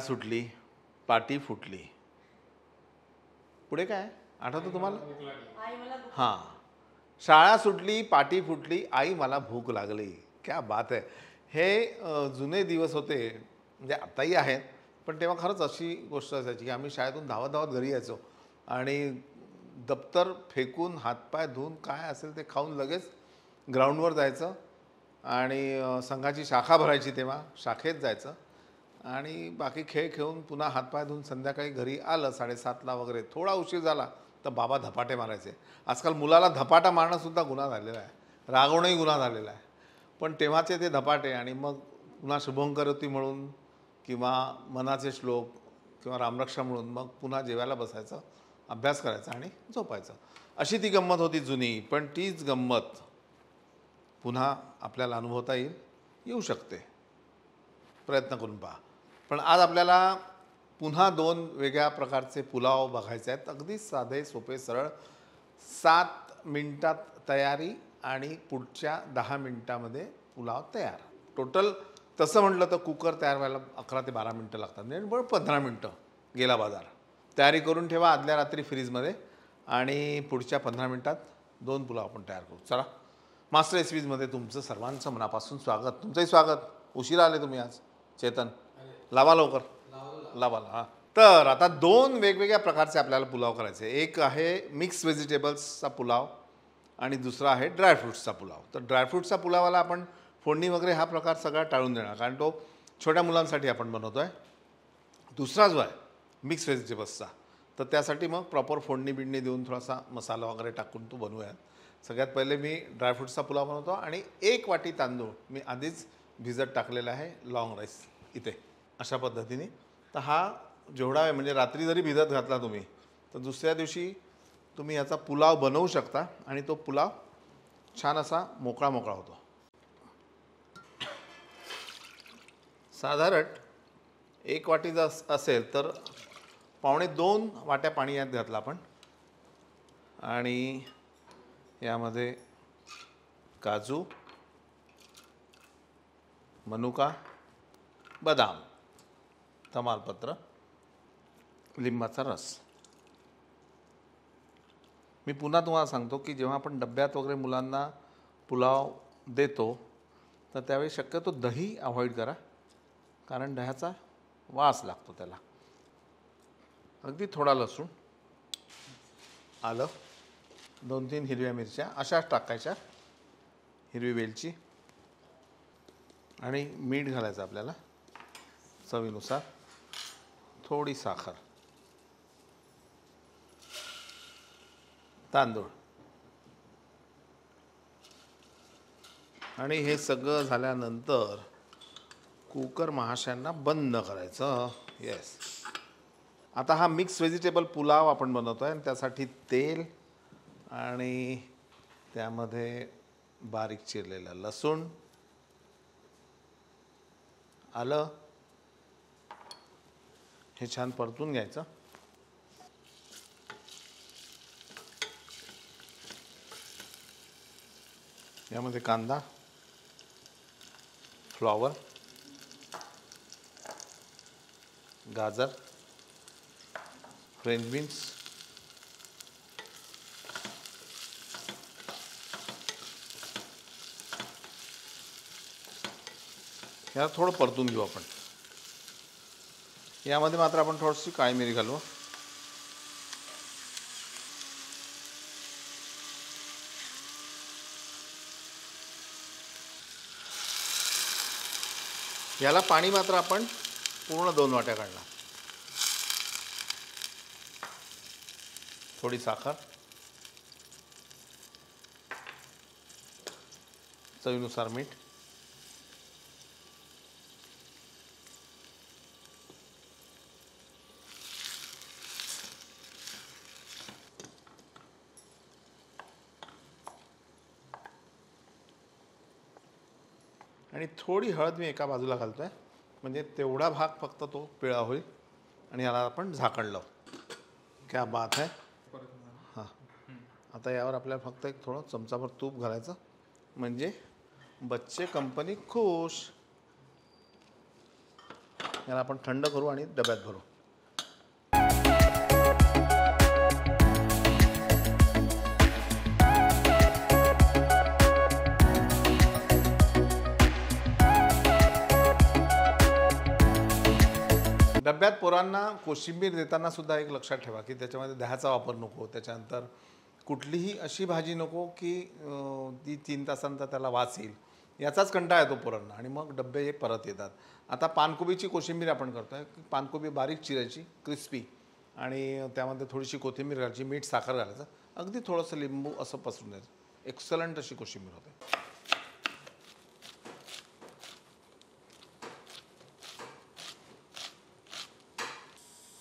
सुटली पाटी फुटली. पुढे काय आठवतं तुम्हाला? हां, शाळा सुटली पाटी फुटली आई मला भूक लागली. क्या बात आहे. हे जुने दिवस होते, म्हणजे आताही आहेत, पण तेव्हा खरंच अशी गोष्ट असायची की आम्ही शाळेतून धावत धावत घरी यायचो आणि दप्तर फेकून हातपाय धुवून काय असेल ते खाऊन लगेच ग्राउंडवर जायचं आणि संघाची शाखा भरायची, तेव्हा शाखेत जायचं आणि बाकी खेळ खेळून पुन्हा हातपाय धुवून संध्याकाळी घरी आलं 7:30ला वगैरे. थोडा उशीर झाला तर बाबा धपाटे मारायचे. आजकाल मुलाला धपाटा मारणंसुद्धा गुन्हा झालेला आहे, रागवणंही गुन्हा झालेला आहे. पण तेव्हाचे ते धपाटे आणि मग पुन्हा शुभंकरोती म्हणून किंवा मनाचे श्लोक किंवा रामरक्षा म्हणून मग पुन्हा जेवायला बसायचं, अभ्यास करायचा आणि झोपायचं. अशी ती गंमत होती जुनी. पण तीच गंमत पुन्हा आपल्याला अनुभवता येऊ शकते. प्रयत्न करून पहा. पण आज आपल्याला पुन्हा 2 वेगळ्या प्रकारचे पुलाव बघायचे आहेत. अगदी साधे सोपे सरळ. 7 मिनिटात तयारी आणि पुढच्या 10 मिनिटामध्ये पुलाव तयार. टोटल तसं म्हटलं तर कुकर तयार व्हायला 11 ते 12 मिनटं लागतात, म्हणजे बरं 15 मिनटं गेला बाजार. तयारी करून ठेवा आदल्या रात्री फ्रीजमध्ये आणि पुढच्या 15 मिनटात 2 पुलाव आपण तयार करू. चला, मास्टर रेसिपीजमध्ये तुमचं सर्वांचं मनापासून स्वागत. तुमचंही स्वागत. उशिरा आले तुम्ही आज. चेतन, लावा लवकर, लावा. हां, तर आता 2 वेगवेगळ्या प्रकारचे आपल्याला पुलाव करायचे. एक आहे मिक्स व्हेजिटेबल्सचा पुलाव आणि दुसरा आहे ड्रायफ्रूट्सचा पुलाव. तर ड्रायफ्रूट्सचा पुलावाला आपण फोडणी वगैरे हा प्रकार सगळा टाळून देणार, कारण तो छोट्या मुलांसाठी आपण बनवतो आहे. दुसरा जो आहे मिक्स व्हेजिटेबल्सचा, तर त्यासाठी मग प्रॉपर फोडणी बिडणी देऊन थोडासा मसाला वगैरे टाकून तो बनवूयात. सगळ्यात पहिले मी ड्रायफ्रूट्सचा पुलाव बनवतो आणि 1 वाटी तांदूळ मी आधीच भिजत टाकलेला आहे, लॉंग राईस इथे अशा पद्धतीने. तर हा जेवढा आहे, म्हणजे रात्री जरी भिजत घातला तुम्ही तर दुसऱ्या दिवशी तुम्ही याचा पुलाव बनवू शकता आणि तो पुलाव छान असा मोकळा मोकळा होतो. साधारण 1 वाटी जर असेल तर 1.25 वाट्या पाणी यात घातलं आपण आणि यामध्ये काजू, मनुका, बदाम, तमालपत्र, लिंबाचा रस. मी पुन्हा तुम्हाला सांगतो की जेव्हा आपण डब्यात वगैरे मुलांना पुलाव देतो तर त्यावेळी शक्यतो दही अवॉइड करा, कारण दह्याचा वास लागतो त्याला. अगदी थोडा लसूण, आलं, 2-3 हिरव्या मिरच्या अशाच टाकायच्या, हिरवी वेलची आणि मीठ घालायचं आपल्याला चवीनुसार, थोडी साखर, तांदूळ आणि हे सगळं झाल्यानंतर कुकर महाशयांना बंद करायचं. येस. आता हा मिक्स व्हेजिटेबल पुलाव आपण बनवतो आहे आणि त्यासाठी तेल आणि त्यामध्ये बारीक चिरलेलं लसूण, आलं हे छान परतून घ्यायचं. यामध्ये कांदा, फ्लॉवर, गाजर, फ्रेंच बीन्स, याला थोडं परतून घेऊ आपण. यामध्ये मात्र आपण थोडीशी काळी मिरी घालू. याला पाणी मात्र आपण पूर्ण 2 वाट्या काढला. थोडी साखर, चवीनुसार मीठ, आणि थोडी हळद मी एका बाजूला घालतो आहे, म्हणजे तेवढा भाग फक्त तो पिळा होईल आणि याला आपण झाकण लावू. क्या बात आहे. हां, आता यावर आपल्याला फक्त एक थोडं चमचाभर तूप घालायचं, म्हणजे बच्चे कंपनी खुश. याला आपण थंड करू आणि डब्यात भरू. डब्यात पोरांना कोशिंबीर देताना सुद्धा एक लक्षात ठेवा की त्याच्यामध्ये दह्याचा वापर नको. त्याच्यानंतर कुठलीही अशी भाजी नको की ती 3 तासांचा त्याला वास येईल. याचाच कंटाळा येतो पोरांना आणि मग डब्बे हे परत येतात. आता पानकोबीची कोशिंबीर आपण करतोय. पानकोबी बारीक चिरायची क्रिस्पी आणि त्यामध्ये थोडीशी कोथिंबीर घालायची, मीठ साखर घालायचं, अगदी थोडंसं लिंबू असं पसरून द्यायचं. एक्सलंट अशी कोशिंबीर होते.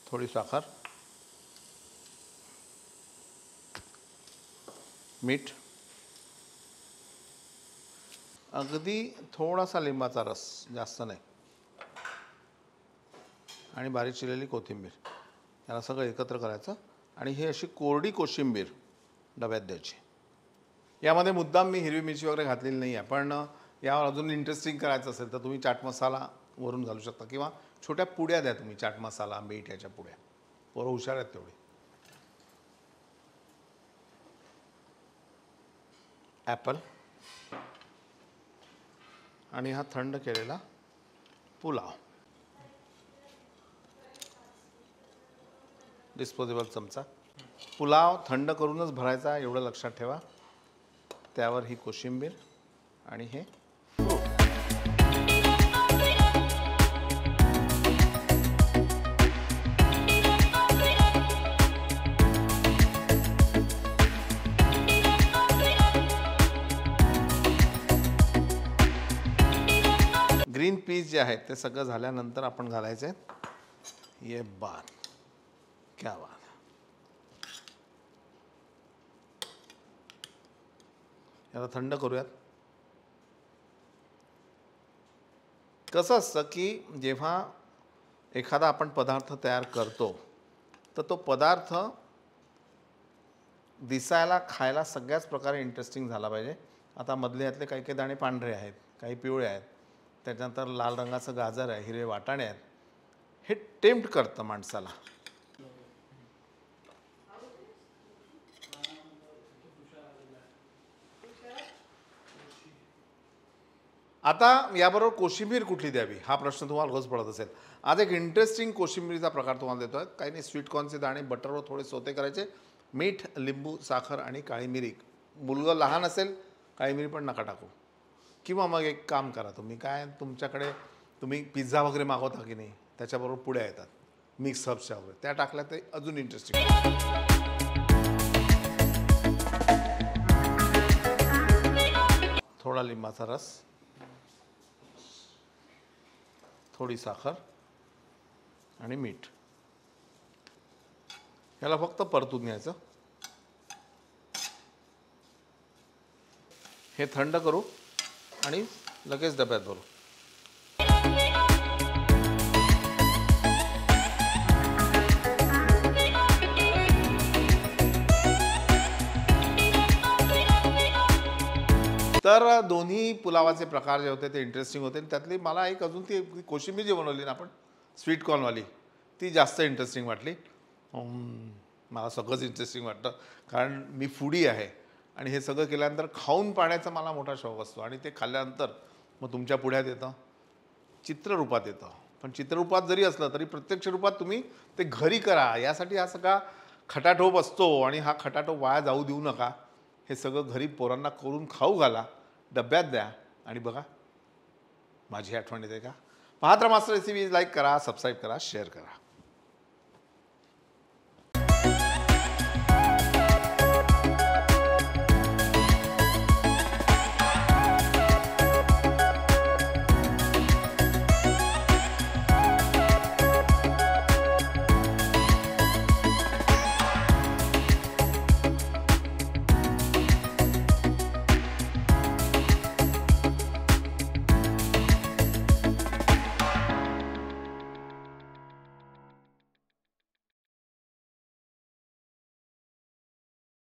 थोडी साखर, मीठ, अगदी थोडासा लिंबाचा रस, जास्त नाही, आणि बारीक चिरलेली कोथिंबीर. याला सगळं एकत्र करायचं आणि ही अशी कोरडी कोशिंबीर डब्यात द्यायची. यामध्ये मुद्दाम मी हिरवी मिरची वगैरे घातलेली नाही आहे, पण यावर अजून इंटरेस्टिंग करायचं असेल तर तुम्ही चाट मसाला वरून घालू शकता किंवा छोट्या पुड्या द्या तुम्ही, चाट मसाला, मीठ याच्या पुड्या. पोरं हुशार आहेत तेवढी. ॲपल आणि हा थंड केलेला पुलाव. डिस्पोजेबल चमचा. पुलाव थंड करूनच भरायचा एवढं लक्षात ठेवा. त्यावर ही कोशिंबीर आणि हे ग्रीन पीस जे आहेत ते सगळं झाल्यानंतर आपण घालायचे. ये बात, क्या बात. याला थंड करूयात. कसं असतं की जेव्हा एखादा आपण पदार्थ तयार करतो तर तो पदार्थ दिसायला, खायला सगळ्याच प्रकारे इंटरेस्टिंग झाला पाहिजे. आता मधले यातले काही काही दाणे पांढरे आहेत, काही पिवळे आहेत, त्याच्यानंतर लाल रंगाचं गाजर आहे, हिरवे वाटाणे आहेत. हे टेम्प्ट करतं माणसाला. आता याबरोबर कोशिंबीर कुठली द्यावी हा प्रश्न तुम्हाला रोज पडत असेल. आज एक इंटरेस्टिंग कोशिंबीरीचा प्रकार तुम्हाला देतोय. काही नाही, स्वीटकॉर्नचे दाणे बटरवर थोडे सोते करायचे, मीठ, लिंबू, साखर आणि काळी मिरी. मुलगं लहान असेल काळी मिरी पण नका टाकू. किंवा मग एक काम करा, तुम्ही काय, तुमच्याकडे तुम्ही पिझ्झा वगैरे मागवता की नाही, त्याच्याबरोबर पुड्या येतात मिक्स हर्ब्सच्या वगैरे, त्या टाकल्या ते अजून इंटरेस्टिंग. थोडा लिंबाचा रस, थोडी साखर आणि मीठ. याला फक्त परतून घ्यायचं. हे थंड करू आणि लगेच डब्यात भरू. तर दोन्ही पुलावाचे प्रकार जे होते ते इंटरेस्टिंग होते. त्यातली मला एक अजून ती कोशिंबीर जी बनवली ना आपण स्वीटकॉर्नवाली, ती जास्त इंटरेस्टिंग वाटली. मला सगळंच इंटरेस्टिंग वाटतं कारण मी फूडी आहे आणि हे सगळं केल्यानंतर खाऊन पाहण्याचा मला मोठा शौक असतो. आणि ते खाल्ल्यानंतर मग तुमच्या पुढ्यात येतं, चित्ररूपात येतं. पण चित्ररूपात जरी असलं तरी प्रत्यक्ष रूपात तुम्ही ते घरी करा. यासाठी हा सगळा खटाटोप असतो आणि हा खटाटोप वाया जाऊ देऊ नका. हे सगळं घरी पोरांना करून खाऊ घाला, डब्यात द्या आणि बघा माझी आठवण येते का. पाहत राहा मास्टर रेसिपीज. लाईक करा, सबस्क्राईब करा, शेअर करा.